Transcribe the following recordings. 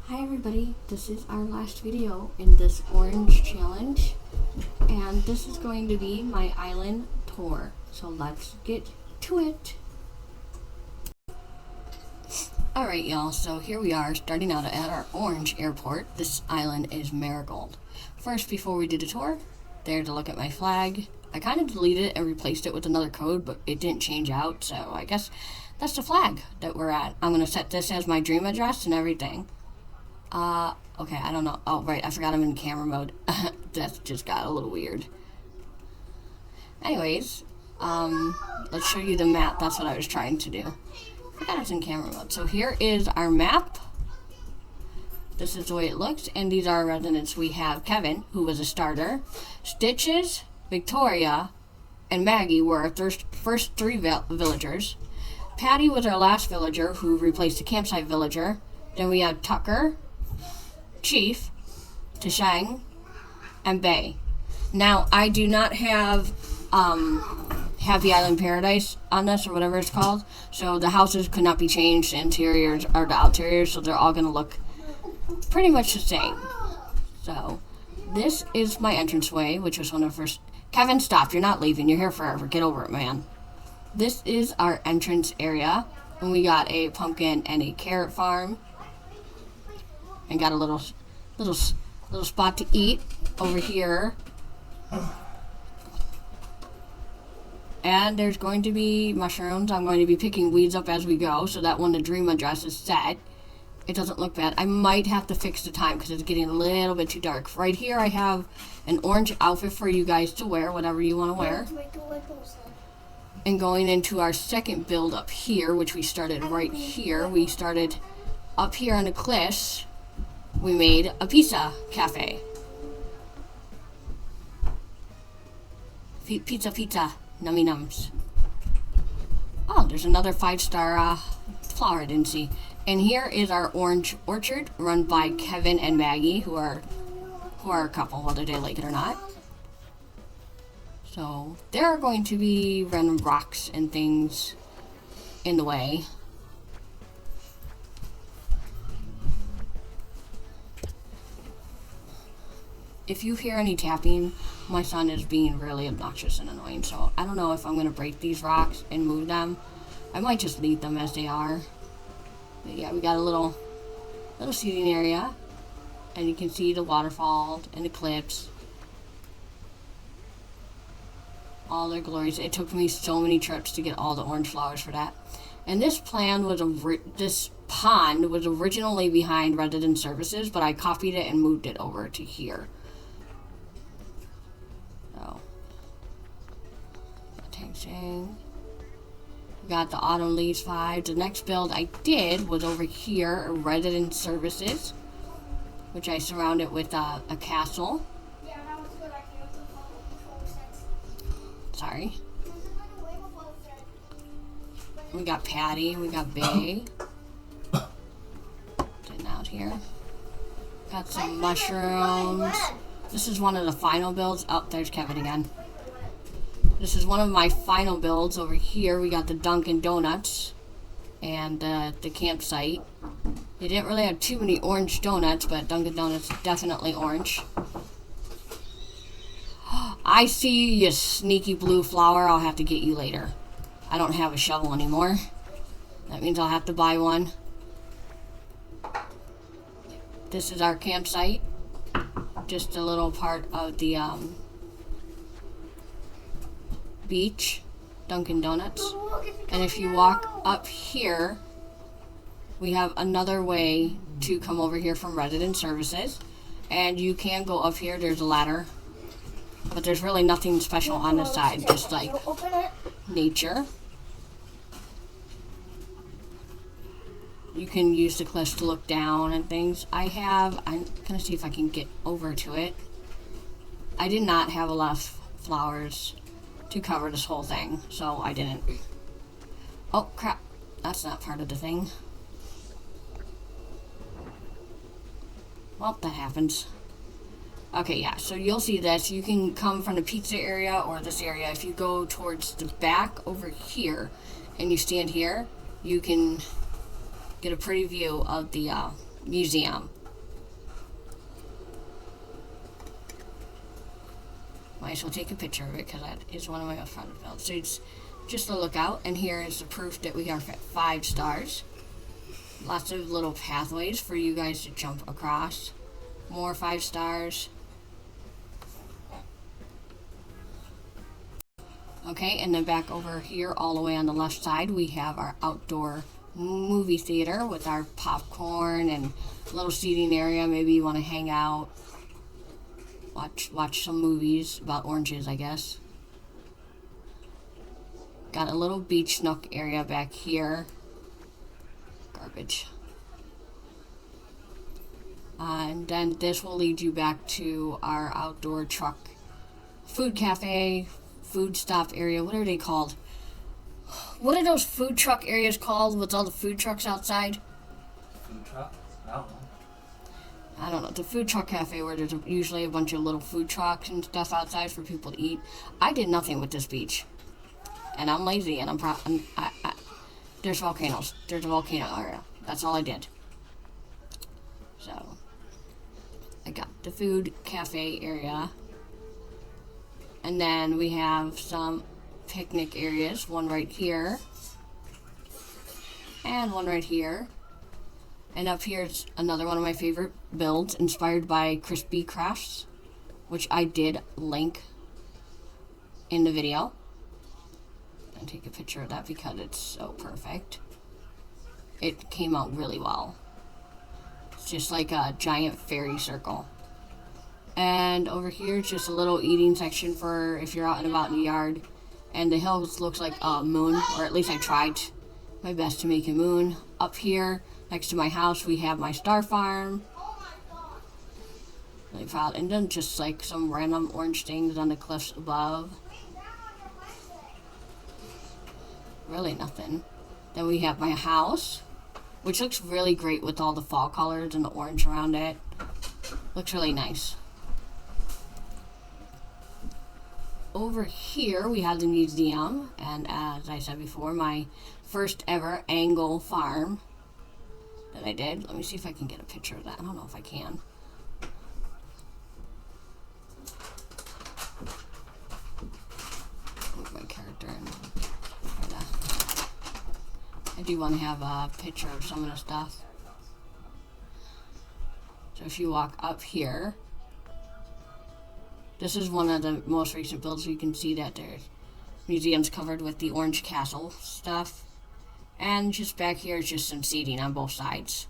Hi everybody, this is our last video in this orange challenge, and this is going to be my island tour, so let's get to it. Alright y'all, so here we are starting out at our orange airport. This island is Marigold. First, before we did the tour, there to look at my flag. I kind of deleted it and replaced it with another code, but it didn't change out, so I guess that's the flag that we're at. I'm going to set this as my dream address and everything. Okay, I don't know. Oh, right, I forgot I'm in camera mode. That just got a little weird. Anyways, let's show you the map. That's what I was trying to do. I forgot it's in camera mode. So here is our map. This is the way it looks, and these are our residents. We have Kevin, who was a starter. Stitches, Victoria, and Maggie were our first three villagers. Patty was our last villager, who replaced the campsite villager. Then we have Tucker, Chief, Tashang, and Bay. Now, I do not have Happy Island Paradise on this, or whatever it's called, so the houses could not be changed, the interiors or the outeriors, so they're all going to look pretty much the same. So, this is my entranceway, which was one of the first... Kevin, stop, you're not leaving, you're here forever, get over it, man. This is our entrance area, and we got a pumpkin and a carrot farm. And got a little spot to eat over here. And there's going to be mushrooms. I'm going to be picking weeds up as we go, so that when the dream address is set, it doesn't look bad. I might have to fix the time because it's getting a little bit too dark. Right here I have an orange outfit for you guys to wear, whatever you want to wear. And going into our second build up here, which we started right here. We started up here on the cliffs. We made a pizza cafe. Pizza, nummy nums. Oh, there's another 5-star flower I didn't see. And here is our orange orchard run by Kevin and Maggie, who are a couple, whether they like it or not. So there are going to be random rocks and things in the way. If you hear any tapping, my son is being really obnoxious and annoying, so I don't know if I'm going to break these rocks and move them. I might just leave them as they are. But yeah, we got a little seating area, and you can see the waterfall and the cliffs. All their glories. It took me so many trips to get all the orange flowers for that. And this pond was originally behind Resident Services, but I copied it and moved it over to here. We got the Autumn Leaves 5. The next build I did was over here, Resident Services, which I surrounded with a castle. Yeah, that was a good idea. Sorry. We got Patty, we got Bay. Getting out here. Got some mushrooms. This is one of the final builds. Oh, there's Kevin again. This is one of my final builds. Over here we got the Dunkin' Donuts and the campsite. They didn't really have too many orange donuts, but Dunkin' Donuts is definitely orange. I see you, sneaky blue flower. I'll have to get you later. I don't have a shovel anymore. That means I'll have to buy one. This is our campsite. Just a little part of the beach, Dunkin' Donuts. And if you walk up here, we have another way to come over here from Resident Services, and you can go up here. There's a ladder, but there's really nothing special on this side, just like nature. You can use the cliffs to look down and things. I'm gonna see if I can get over to it. I did not have a lot of flowers to cover this whole thing, so I didn't. Oh crap, that's not part of the thing. Well, that happens. Okay, yeah, so you'll see this. You can come from the pizza area or this area. If you go towards the back over here and you stand here, you can get a pretty view of the museum. Might as well take a picture of it because that is one of my most proud builds. So it's just a lookout, and here is the proof that we are at 5 stars. Lots of little pathways for you guys to jump across. More 5 stars. Okay, and then back over here, all the way on the left side, we have our outdoor movie theater with our popcorn and little seating area. Maybe you want to hang out, watch some movies about oranges, I guess. Got a little beach nook area back here. Garbage. And then this will lead you back to our outdoor truck food cafe, food stop area. What are they called? What are those food truck areas called with all the food trucks outside? Food truck? I don't know. The food truck cafe where there's usually a bunch of little food trucks and stuff outside for people to eat. I did nothing with this beach. And I'm lazy and there's volcanoes. There's a volcano area. That's all I did. So, I got the food cafe area. And then we have some picnic areas. One right here. And one right here. And up here is another one of my favorite builds, inspired by Crispy Crafts, which I did link in the video. And take a picture of that because it's so perfect. It came out really well. It's just like a giant fairy circle. And over here is just a little eating section for if you're out and about in the yard. And the hills looks like a moon, or at least I tried my best to make a moon. Up here, next to my house, we have my star farm. Really proud. And then just like some random orange things on the cliffs above. Really nothing. Then we have my house, which looks really great with all the fall colors and the orange around it. Looks really nice. Over here we have the museum, and as I said before, my first ever angle farm that I did. Let me see if I can get a picture of that. I don't know if I can. Move my character in. I do want to have a picture of some of the stuff. So if you walk up here, this is one of the most recent builds. You can see that there's museums covered with the Orange Castle stuff. And just back here is just some seating on both sides.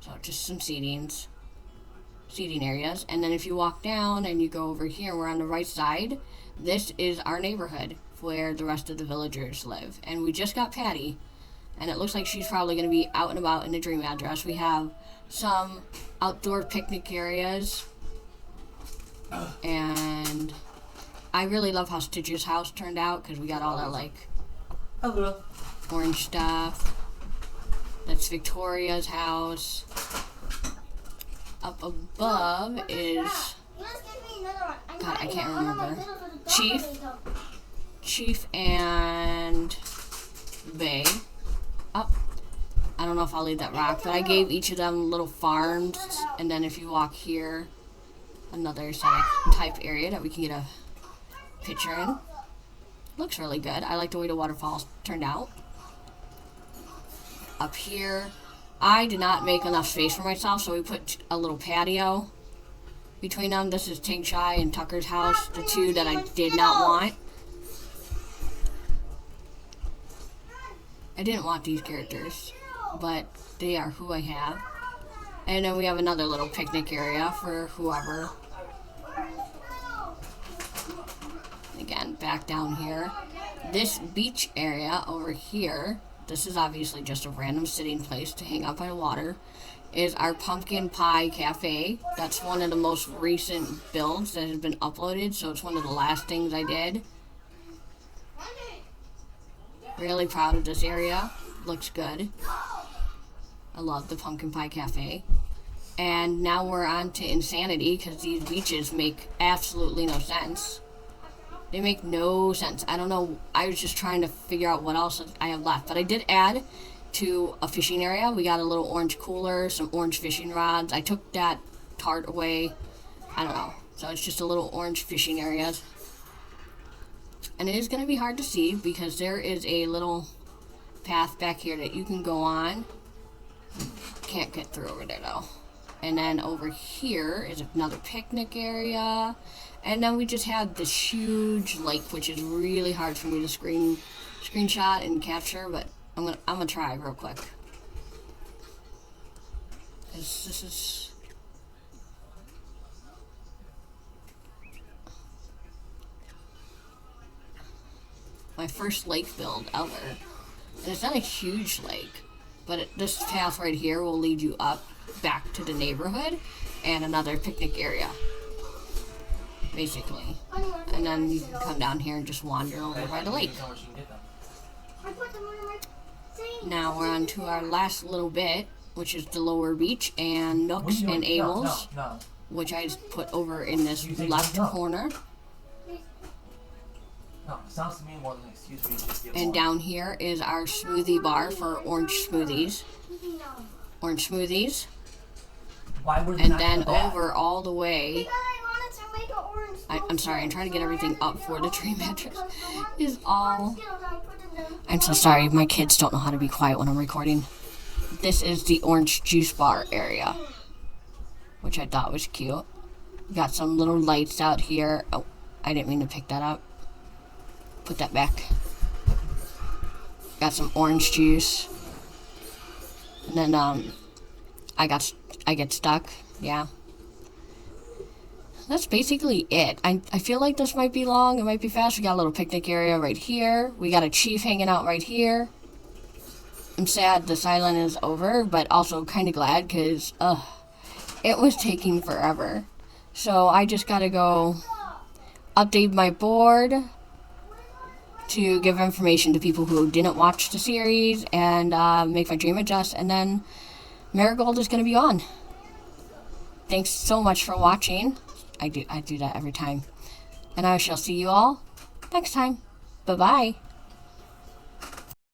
So just some seating areas. And then if you walk down and you go over here, we're on the right side. This is our neighborhood where the rest of the villagers live. And we just got Patty. And it looks like she's probably going to be out and about in the dream address. We have some outdoor picnic areas. And I really love how Stitch's house turned out because we got all that like orange stuff. That's Victoria's house. Up above is, God, I can't remember. Chief and Bay. Oh, I don't know if I'll leave that rock, but I gave each of them little farms, and then if you walk here, another type area that we can get a picture in. Looks really good. I like the way the waterfalls turned out. Up here, I did not make enough space for myself, so we put a little patio between them. This is Ting Shai and Tucker's house, the two that I did not want. I didn't want these characters, but they are who I have. And then we have another little picnic area for whoever. Again, back down here. This beach area over here, this is obviously just a random sitting place to hang out by the water, is our Pumpkin Pie Cafe. That's one of the most recent builds that has been uploaded, so it's one of the last things I did. Really proud of this area. Looks good. I love the Pumpkin Pie Cafe. And now we're on to insanity because these beaches make absolutely no sense. They make no sense. I don't know. I was just trying to figure out what else I have left. But I did add to a fishing area. We got a little orange cooler, some orange fishing rods. I took that tart away. I don't know. So it's just a little orange fishing area. And it is going to be hard to see because there is a little path back here that you can go on. Can't get through over there though. And then over here is another picnic area. And then we just have this huge lake, which is really hard for me to screenshot and capture, but I'm gonna try real quick. This is my first lake build ever. And it's not a huge lake, but this path right here will lead you up back to the neighborhood and another picnic area, basically. And then you can come down here and just wander over by the lake. Now we're on to our last little bit, which is the lower beach and Nooks and Abel's, which I just put over in this left corner. And down here is our smoothie bar for orange smoothies. And then over all the way, I'm sorry, I'm trying to get everything up for the tree mattress, is all, I'm so sorry, my kids don't know how to be quiet when I'm recording. This is the orange juice bar area, which I thought was cute. Got some little lights out here. Oh, I didn't mean to pick that up. Put that back. Got some orange juice. And then I get stuck. Yeah. That's basically it. I feel like this might be long. It might be fast. We got a little picnic area right here. We got a chief hanging out right here. I'm sad this island is over, but also kind of glad because it was taking forever. So I just got to go update my board to give information to people who didn't watch the series and make my dream adjust, and then Marigold is going to be on. Thanks so much for watching. I do that every time. And I shall see you all next time. Bye-bye.